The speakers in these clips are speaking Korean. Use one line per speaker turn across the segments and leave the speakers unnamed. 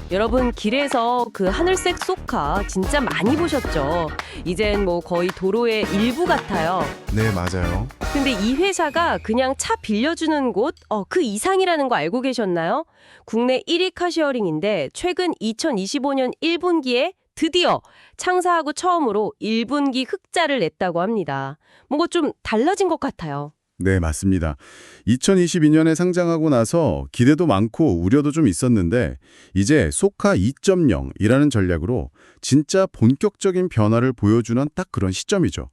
여러분 길에서 그 하늘색 쏘카 진짜 많이 보셨죠? 이젠 뭐 거의 도로의 일부 같아요.
네, 맞아요.
근데 이 회사가 그냥 차 빌려주는 곳, 그 이상이라는 거 알고 계셨나요? 국내 1위 카시어링인데 최근 2025년 1분기에 드디어 창사하고 처음으로 1분기 흑자를 냈다고 합니다. 뭔가 좀 달라진 것 같아요.
네, 맞습니다. 2022년에 상장하고 나서 기대도 많고 우려도 좀 있었는데 이제 소카 2.0이라는 전략으로 진짜 본격적인 변화를 보여주는 딱 그런 시점이죠.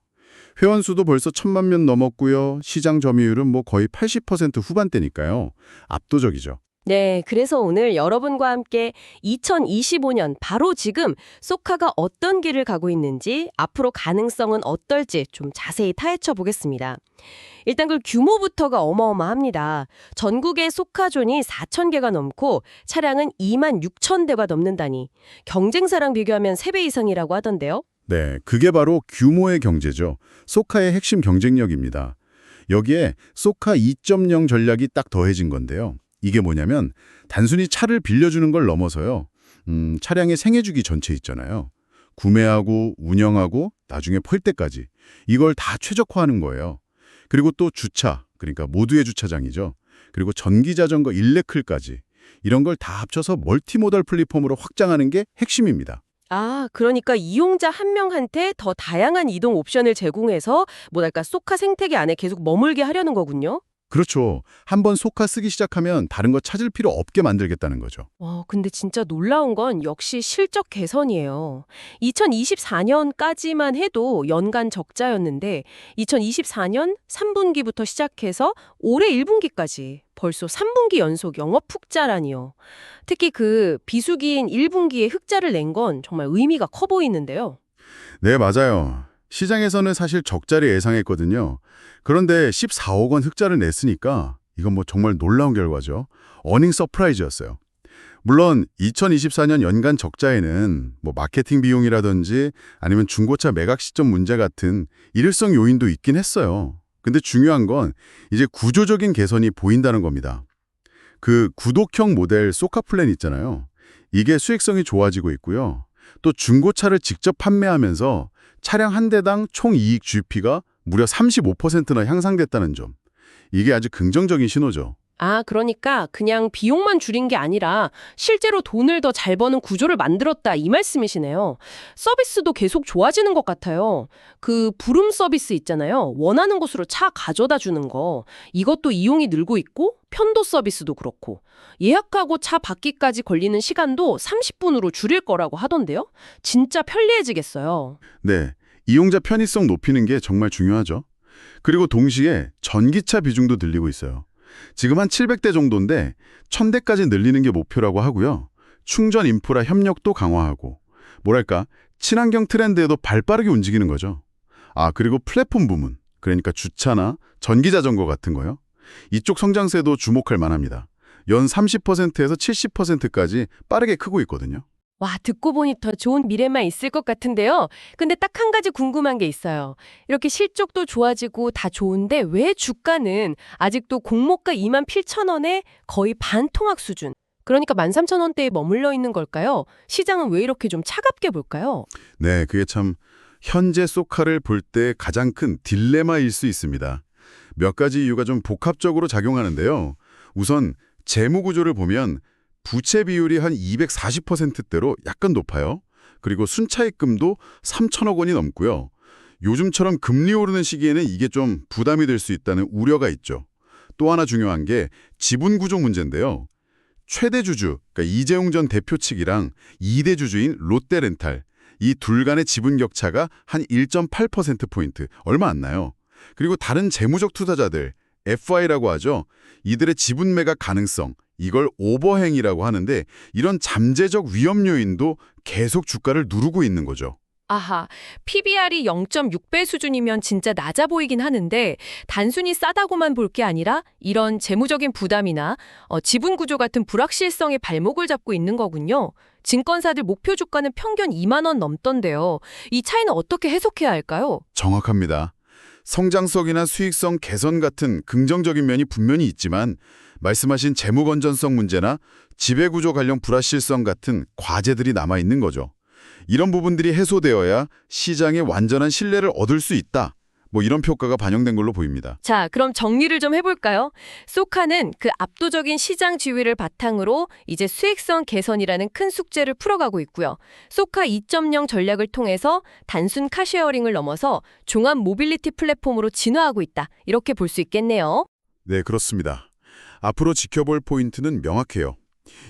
회원 수도 벌써 1,000만 명 넘었고요. 시장 점유율은 뭐 거의 80% 후반대니까요. 압도적이죠.
네, 그래서 오늘 여러분과 함께 2025년 바로 지금 소카가 어떤 길을 가고 있는지 앞으로 가능성은 어떨지 좀 자세히 파헤쳐 보겠습니다. 일단 그 규모부터가 어마어마합니다. 전국의 소카존이 4,000개가 넘고 차량은 26,000대가 넘는다니 경쟁사랑 비교하면 3배 이상이라고 하던데요.
네, 그게 바로 규모의 경제죠. 소카의 핵심 경쟁력입니다. 여기에 소카 2.0 전략이 딱 더해진 건데요. 이게 뭐냐면 단순히 차를 빌려주는 걸 넘어서요. 차량의 생애주기 전체 있잖아요. 구매하고 운영하고 나중에 펄 때까지 이걸 다 최적화하는 거예요. 그리고 또 주차, 그러니까 모두의 주차장이죠. 그리고 전기자전거 일렉클까지 이런 걸 다 합쳐서 멀티모달 플랫폼으로 확장하는 게 핵심입니다.
아, 그러니까 이용자 한 명한테 더 다양한 이동 옵션을 제공해서 뭐랄까 소카 생태계 안에 계속 머물게 하려는 거군요.
그렇죠. 한번 소카 쓰기 시작하면 다른 거 찾을 필요 없게 만들겠다는 거죠.
근데 진짜 놀라운 건 역시 실적 개선이에요. 2024년까지만 해도 연간 적자였는데 2024년 3분기부터 시작해서 올해 1분기까지 벌써 3분기 연속 영업 흑자라니요. 특히 그 비수기인 1분기에 흑자를 낸 건 정말 의미가 커 보이는데요.
네, 맞아요. 시장에서는 사실 적자를 예상했거든요. 그런데 14억 원 흑자를 냈으니까 이건 뭐 정말 놀라운 결과죠. 어닝 서프라이즈였어요. 물론 2024년 연간 적자에는 뭐 마케팅 비용이라든지 아니면 중고차 매각 시점 문제 같은 일회성 요인도 있긴 했어요. 근데 중요한 건 이제 구조적인 개선이 보인다는 겁니다. 그 구독형 모델 소카 플랜 있잖아요. 이게 수익성이 좋아지고 있고요. 또 중고차를 직접 판매하면서 차량 한 대당 총 이익 GP가 무려 35%나 향상됐다는 점. 이게 아주 긍정적인 신호죠.
아, 그러니까 그냥 비용만 줄인 게 아니라 실제로 돈을 더 잘 버는 구조를 만들었다 이 말씀이시네요. 서비스도 계속 좋아지는 것 같아요. 그 부름 서비스 있잖아요. 원하는 곳으로 차 가져다 주는 거. 이것도 이용이 늘고 있고 편도 서비스도 그렇고 예약하고 차 받기까지 걸리는 시간도 30분으로 줄일 거라고 하던데요. 진짜 편리해지겠어요.
네, 이용자 편의성 높이는 게 정말 중요하죠. 그리고 동시에 전기차 비중도 늘리고 있어요. 지금 한 700대 정도인데 1000대까지 늘리는 게 목표라고 하고요. 충전 인프라 협력도 강화하고 뭐랄까 친환경 트렌드에도 발빠르게 움직이는 거죠. 아, 그리고 플랫폼 부문, 그러니까 주차나 전기자전거 같은 거요. 이쪽 성장세도 주목할 만합니다. 연 30%에서 70%까지 빠르게 크고 있거든요.
와, 듣고 보니 더 좋은 미래만 있을 것 같은데요. 근데 딱 한 가지 궁금한 게 있어요. 이렇게 실적도 좋아지고 다 좋은데 왜 주가는 아직도 공모가 28,000원에 거의 반토막 수준? 그러니까 13,000원대에 머물러 있는 걸까요? 시장은 왜 이렇게 좀 차갑게 볼까요?
네, 그게 참 현재 소카를 볼 때 가장 큰 딜레마일 수 있습니다. 몇 가지 이유가 좀 복합적으로 작용하는데요. 우선 재무 구조를 보면 부채 비율이 한 240%대로 약간 높아요. 그리고 순차익금도 3천억 원이 넘고요. 요즘처럼 금리 오르는 시기에는 이게 좀 부담이 될 수 있다는 우려가 있죠. 또 하나 중요한 게 지분 구조 문제인데요. 최대 주주, 그러니까 이재용 전 대표 측이랑 2대 주주인 롯데렌탈, 이 둘 간의 지분 격차가 한 1.8%포인트, 얼마 안 나요. 그리고 다른 재무적 투자자들, FI라고 하죠. 이들의 지분 매각 가능성, 이걸 오버행이라고 하는데 이런 잠재적 위험 요인도 계속 주가를 누르고 있는 거죠.
아하, PBR이 0.6배 수준이면 진짜 낮아 보이긴 하는데 단순히 싸다고만 볼 게 아니라 이런 재무적인 부담이나 지분 구조 같은 불확실성에 발목을 잡고 있는 거군요. 증권사들 목표 주가는 평균 2만 원 넘던데요. 이 차이는 어떻게 해석해야 할까요?
정확합니다. 성장성이나 수익성 개선 같은 긍정적인 면이 분명히 있지만 말씀하신 재무 건전성 문제나 지배구조 관련 불확실성 같은 과제들이 남아있는 거죠. 이런 부분들이 해소되어야 시장에 완전한 신뢰를 얻을 수 있다. 이런 평가가 반영된 걸로 보입니다.
자, 그럼 정리를 좀 해볼까요? 소카는 그 압도적인 시장 지위를 바탕으로 이제 수익성 개선이라는 큰 숙제를 풀어가고 있고요. 소카 2.0 전략을 통해서 단순 카쉐어링을 넘어서 종합 모빌리티 플랫폼으로 진화하고 있다. 이렇게 볼 수 있겠네요.
네, 그렇습니다. 앞으로 지켜볼 포인트는 명확해요.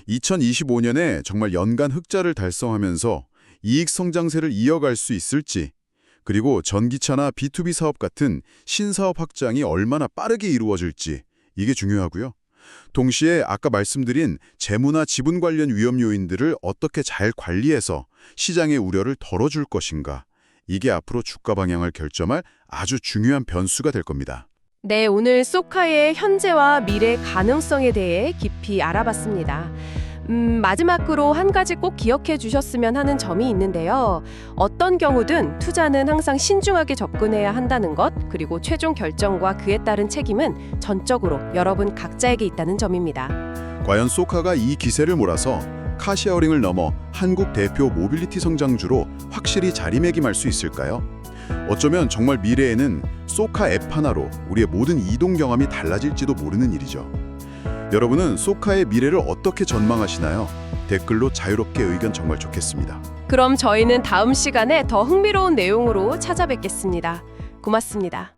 2025년에 정말 연간 흑자를 달성하면서 이익 성장세를 이어갈 수 있을지, 그리고 전기차나 B2B 사업 같은 신사업 확장이 얼마나 빠르게 이루어질지 이게 중요하고요. 동시에 아까 말씀드린 재무나 지분 관련 위험 요인들을 어떻게 잘 관리해서 시장의 우려를 덜어줄 것인가, 이게 앞으로 주가 방향을 결정할 아주 중요한 변수가 될 겁니다.
네, 오늘 소카의 현재와 미래 가능성에 대해 깊이 알아봤습니다. 마지막으로 한 가지 꼭 기억해 주셨으면 하는 점이 있는데요. 어떤 경우든 투자는 항상 신중하게 접근해야 한다는 것, 그리고 최종 결정과 그에 따른 책임은 전적으로 여러분 각자에게 있다는 점입니다.
과연 소카가 이 기세를 몰아서 카쉐어링을 넘어 한국 대표 모빌리티 성장주로 확실히 자리매김할 수 있을까요? 어쩌면 정말 미래에는 소카 앱 하나로 우리의 모든 이동 경험이 달라질지도 모르는 일이죠. 여러분은 소카의 미래를 어떻게 전망하시나요? 댓글로 자유롭게 의견 정말 좋겠습니다.
그럼 저희는 다음 시간에 더 흥미로운 내용으로 찾아뵙겠습니다. 고맙습니다.